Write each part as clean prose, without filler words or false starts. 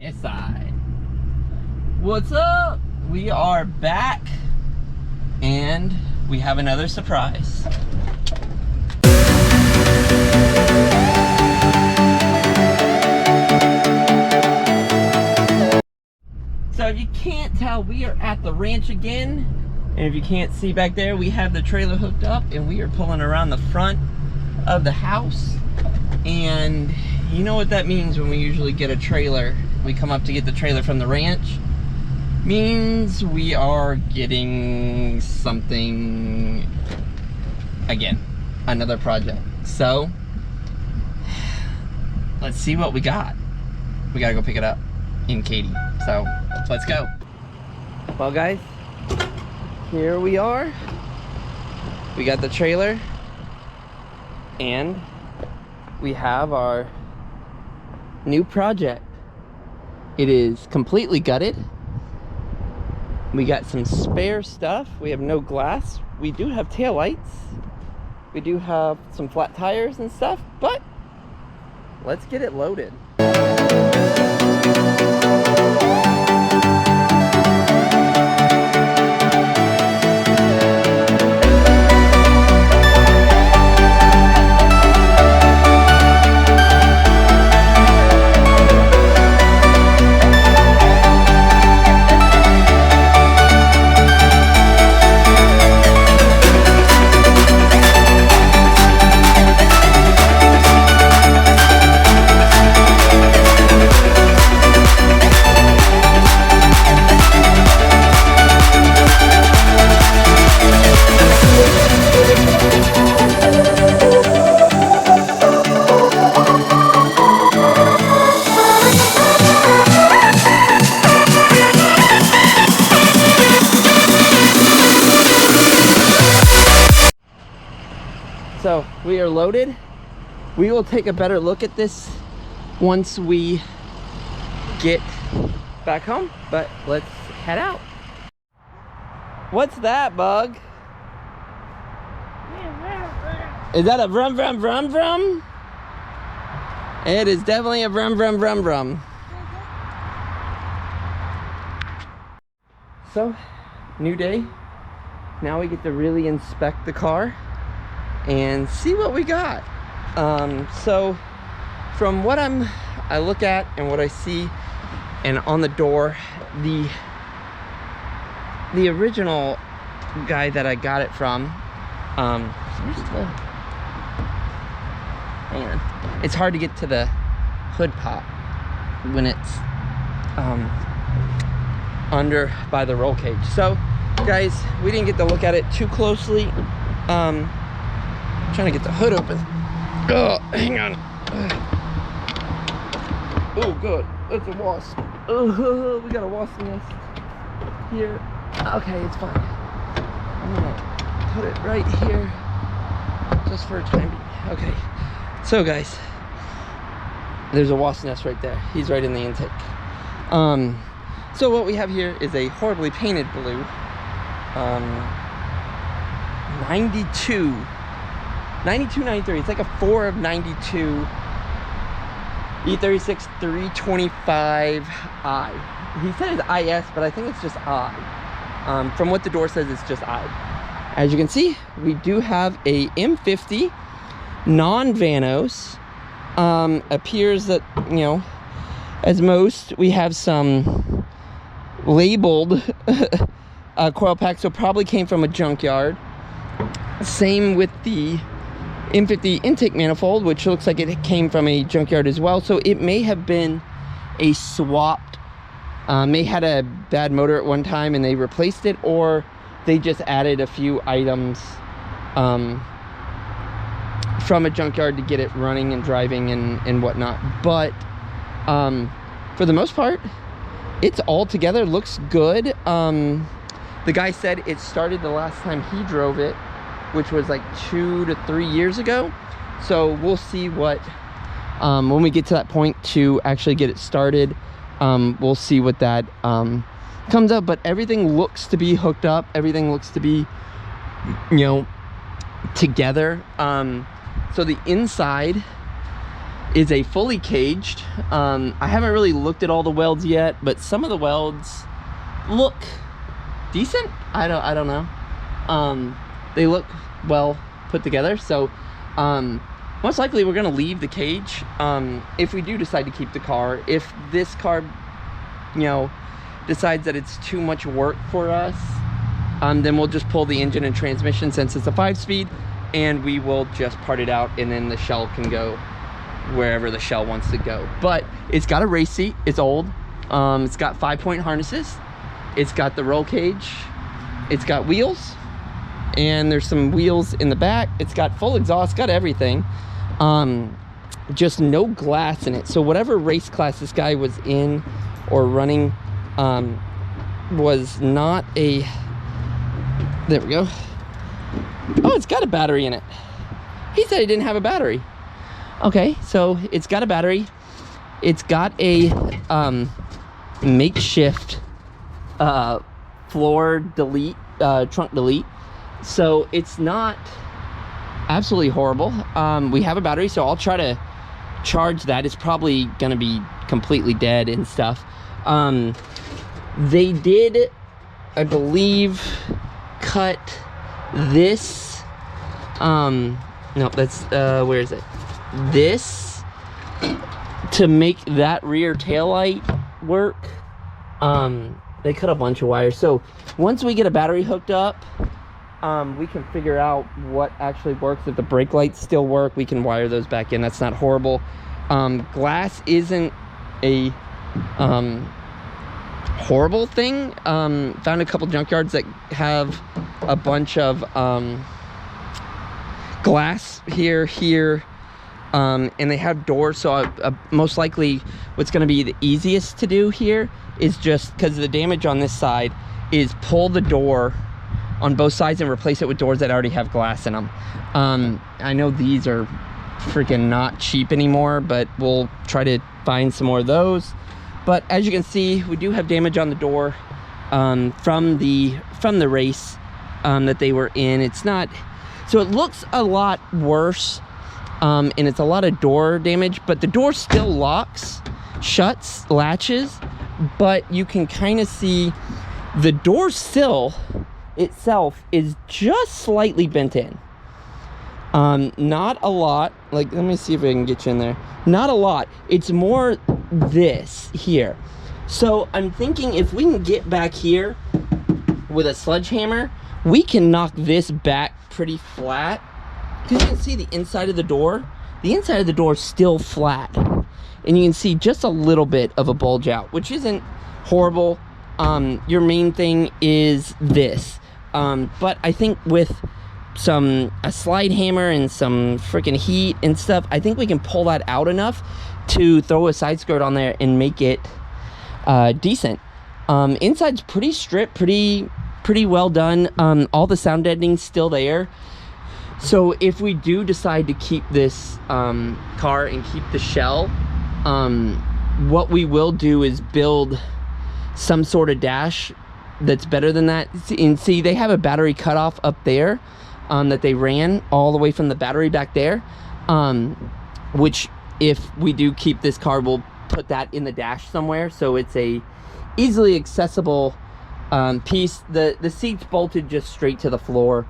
Inside. What's up? We are back and we have another surprise. So if you can't tell, we are at the ranch again. And if you can't see back there, we have the trailer hooked up and we are pulling around the front of the house. And you know what that means when we usually get a trailer. We come up to get the trailer from the ranch. Means we are getting something again. Another project. So let's see what we got. We gotta go pick it up in Katy. So let's go. Well guys, here we are. We got the trailer and we have our new project. It is completely gutted. We got some spare stuff. We have no glass. We do have taillights. We do have some flat tires and stuff, but let's get it loaded. So we are loaded. We will take a better look at this once we get back home, but let's head out. What's that, Bug? Is that a vroom vroom vroom vroom? It is definitely a vroom vroom vroom vroom. So, new day. Now we get to really inspect the car and see what we got. So from what I look at and what I see and on the door, the original guy that I got it from, where's the, hang on, it's hard to get to the hood pop when it's under by the roll cage. So guys, we didn't get to look at it too closely. Trying to get the hood open. Oh, hang on. Oh, good. That's a wasp. Oh, we got a wasp nest here. Okay, it's fine. I'm gonna put it right here just for a time being. Okay. So, guys, there's a wasp nest right there. He's right in the intake. So what we have here is a horribly painted blue 92-93. It's like a 4 of 92 E36 325i. He said it's IS, but I think it's just I. From what the door says, it's just I. As you can see, we do have a M50 non-Vanos. Appears that, you know, as most, we have some labeled coil packs, so probably came from a junkyard. Same with the M50 intake manifold, which looks like it came from a junkyard as well. So it may have been a swapped, may had a bad motor at one time and they replaced it, or they just added a few items from a junkyard to get it running and driving and whatnot. But for the most part, it's all together, looks good. The guy said it started the last time he drove it, which was like 2 to 3 years ago. So we'll see what, when we get to that point to actually get it started, we'll see what that comes up. But everything looks to be hooked up. Everything looks to be, you know, together. So the inside is a fully caged. I haven't really looked at all the welds yet, but some of the welds look decent. I don't know. They look well put together. So most likely we're gonna leave the cage if we do decide to keep the car. If this car, you know, decides that it's too much work for us, then we'll just pull the engine and transmission since it's a 5-speed, and we will just part it out, and then the shell can go wherever the shell wants to go. But it's got a race seat. It's old. It's got 5-point harnesses. It's got the roll cage. It's got wheels, and there's some wheels in the back. It's got full exhaust, got everything. Just no glass in it. So whatever race class this guy was in or running was not a, there we go. Oh, it's got a battery in it. He said he didn't have a battery. Okay, so it's got a battery. It's got a makeshift floor delete, trunk delete. So it's not absolutely horrible. We have a battery, so I'll try to charge that. It's probably gonna be completely dead and stuff. They did, I believe, cut this, no, that's, where is it? This, to make that rear taillight work. They cut a bunch of wires. So once we get a battery hooked up, we can figure out what actually works. If the brake lights still work, we can wire those back in. That's not horrible. Glass isn't a horrible thing. Found a couple junkyards that have a bunch of glass here, and they have doors. So most likely what's going to be the easiest to do here is, just because the damage on this side, is pull the door on both sides and replace it with doors that already have glass in them. I know these are freaking not cheap anymore, but we'll try to find some more of those. But as you can see, we do have damage on the door from the race that they were in. It's not, so it looks a lot worse, and it's a lot of door damage, but the door still locks, shuts, latches, but you can kind of see the door sill itself is just slightly bent in. Not a lot. Like, let me see if I can get you in there. Not a lot. It's more this here. So I'm thinking if we can get back here with a sledgehammer, we can knock this back pretty flat. Because you can see the inside of the door. The inside of the door is still flat. And you can see just a little bit of a bulge out, which isn't horrible. Your main thing is this. But I think with a slide hammer and some freaking heat and stuff, I think we can pull that out enough to throw a side skirt on there and make it decent. Inside's pretty stripped, pretty well done. All the sound deadening's still there. So if we do decide to keep this car and keep the shell, what we will do is build some sort of dash that's better than that. And see, they have a battery cutoff up there that they ran all the way from the battery back there, which if we do keep this car, we'll put that in the dash somewhere, so it's a easily accessible piece. The seat's bolted just straight to the floor,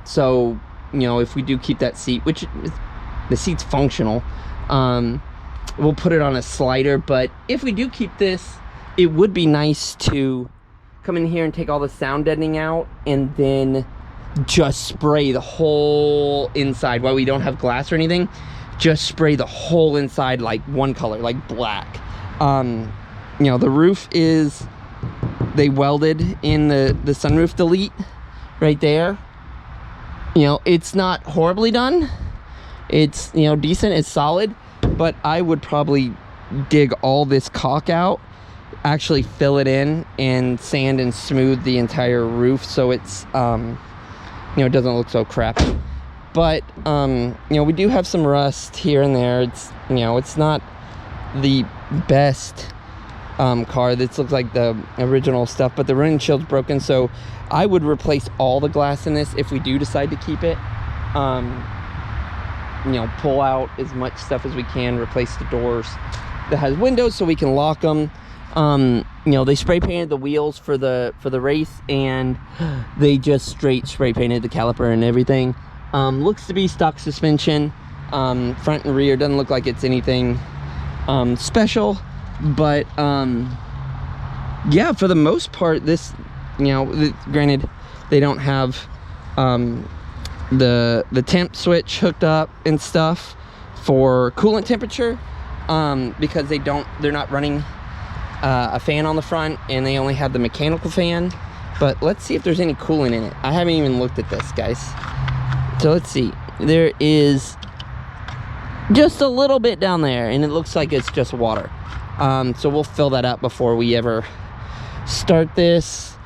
so you know, if we do keep that seat, which the seat's functional, we'll put it on a slider. But if we do keep this, it would be nice to come in here and take all the sound deadening out and then just spray the whole inside. While we don't have glass or anything, just spray the whole inside like one color, like black. You know, the roof is, they welded in the sunroof delete right there. You know, it's not horribly done. It's, you know, decent, it's solid, but I would probably dig all this caulk out, actually fill it in, and sand and smooth the entire roof so it's you know, it doesn't look so crappy. But you know, we do have some rust here and there. It's, you know, it's not the best car. This looks like the original stuff, but the windshield's broken, so I would replace all the glass in this if we do decide to keep it. you know, pull out as much stuff as we can, replace the doors that has windows so we can lock them. You know, they spray painted the wheels for the race, and they just straight spray painted the caliper and everything. Looks to be stock suspension, front and rear. Doesn't look like it's anything special, but yeah, for the most part, this, you know, granted they don't have the temp switch hooked up and stuff for coolant temperature, because they're not running a fan on the front, and they only have the mechanical fan. But let's see if there's any coolant in it. I haven't even looked at this, guys. So let's see. There is just a little bit down there, and it looks like it's just water. So we'll fill that up before we ever start this.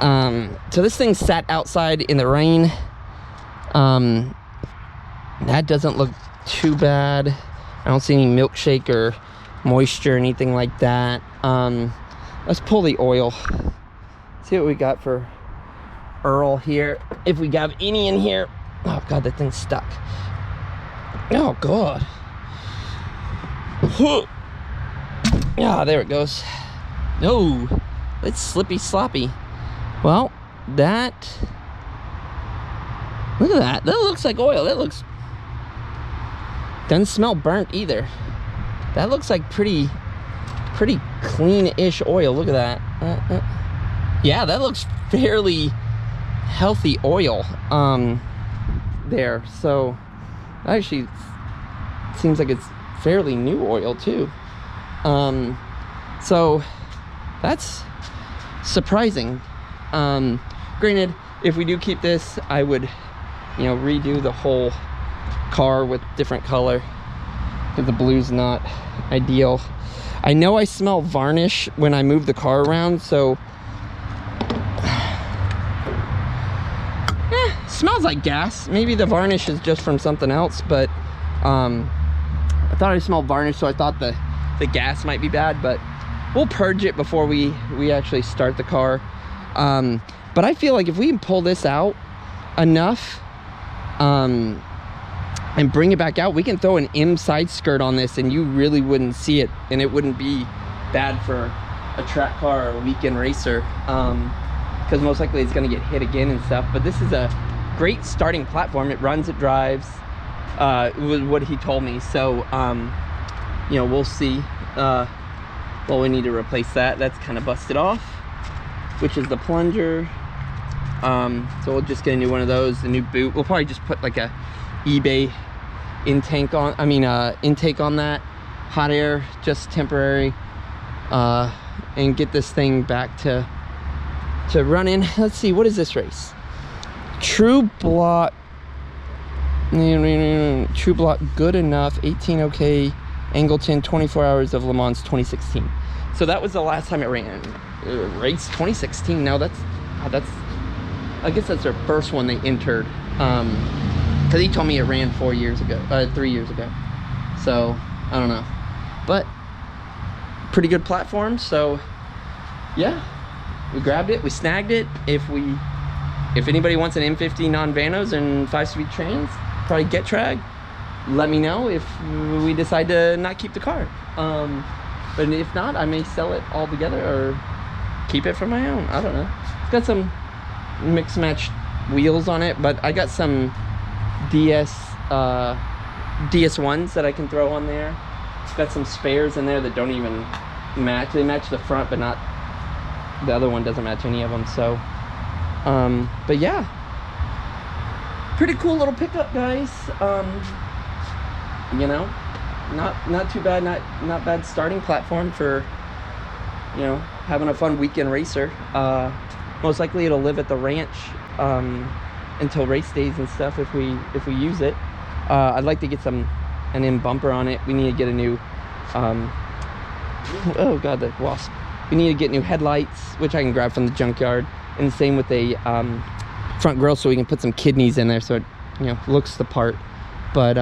So this thing sat outside in the rain. That doesn't look too bad. I don't see any milkshake or moisture or anything like that. Let's pull the oil. See what we got for Earl here. If we got any in here. Oh god, that thing's stuck. Oh god. Yeah, there it goes. No, it's slippy sloppy. Well, that, look at that. That looks like oil. That looks, doesn't smell burnt either. That looks like pretty clean-ish oil. Look at that. Yeah, that looks fairly healthy oil there. So actually seems like it's fairly new oil too. So that's surprising. Granted, if we do keep this, I would, you know, redo the whole car with different color, because the blue's not ideal. I know I smell varnish when I move the car around, so smells like gas. Maybe the varnish is just from something else, but I thought I smelled varnish, so I thought the gas might be bad, but we'll purge it before we actually start the car. But I feel like if we can pull this out enough and bring it back out, we can throw an M side skirt on this and you really wouldn't see it, and it wouldn't be bad for a track car or a weekend racer, because most likely it's going to get hit again and stuff. But this is a great starting platform. It runs, it drives, was what he told me. So you know, we'll see. Well, we need to replace that. That's kind of busted off, which is the plunger. So we'll just get a new one of those, a new boot. We'll probably just put like a eBay intake on, intake on that, hot air, just temporary, and get this thing back to running. Let's see, what is this race? True Block Good Enough 18 OK Angleton 24 Hours of Le Mans 2016. So that was the last time it ran. Race 2016. Now that's I guess that's their first one they entered, because he told me it ran 3 years ago. So I don't know, but pretty good platform. So yeah, we grabbed it, we snagged it. If anybody wants an M50 non-vanos and 5-speed trans, probably get Trag, let me know if we decide to not keep the car. But if not, I may sell it all together or keep it for my own. I don't know. It's got some mix match wheels on it, but I got some DS1s that I can throw on there. It's got some spares in there that don't even match. They match the front, but not the other one. Doesn't match any of them. So but yeah, pretty cool little pickup, guys. You know, not too bad, not bad starting platform for, you know, having a fun weekend racer. Most likely it'll live at the ranch until race days and stuff if we use it. I'd like to get an M bumper on it. We need to get a new oh god, the wasp. We need to get new headlights, which I can grab from the junkyard, and the same with a front grille, so we can put some kidneys in there so it, you know, looks the part. But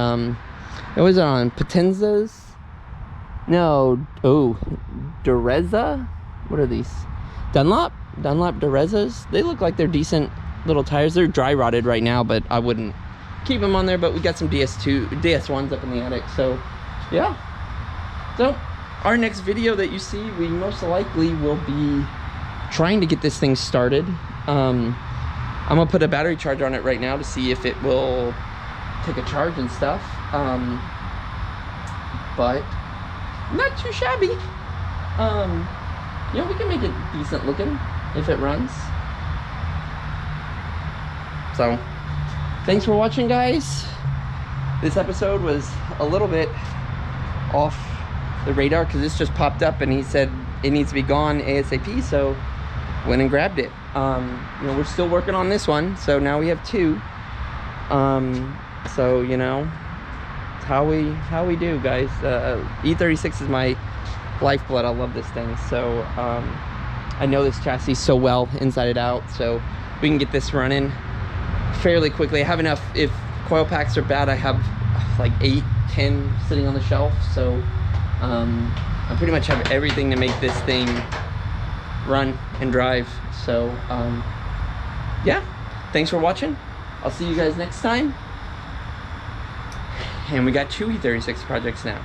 it was on Potenzas. No, oh, Dureza. What are these? Dunlop Durezas. They look like they're decent little tires. They're dry rotted right now, but I wouldn't keep them on there, but we got some DS1s up in the attic. So yeah, so our next video that you see, we most likely will be trying to get this thing started. I'm gonna put a battery charger on it right now to see if it will take a charge and stuff. But not too shabby. You know, we can make it decent looking if it runs. So thanks for watching, guys. This episode was a little bit off the radar because this just popped up and he said it needs to be gone ASAP, so went and grabbed it. You know, we're still working on this one, so now we have 2. So you know, it's how we do, guys. E36 is my lifeblood. I love this thing. So I know this chassis so well inside and out, so we can get this running fairly quickly. I have enough. If coil packs are bad, I have like 8, 10 sitting on the shelf, so I pretty much have everything to make this thing run and drive. So yeah, thanks for watching. I'll see you guys next time. And we got 2 E36 projects now.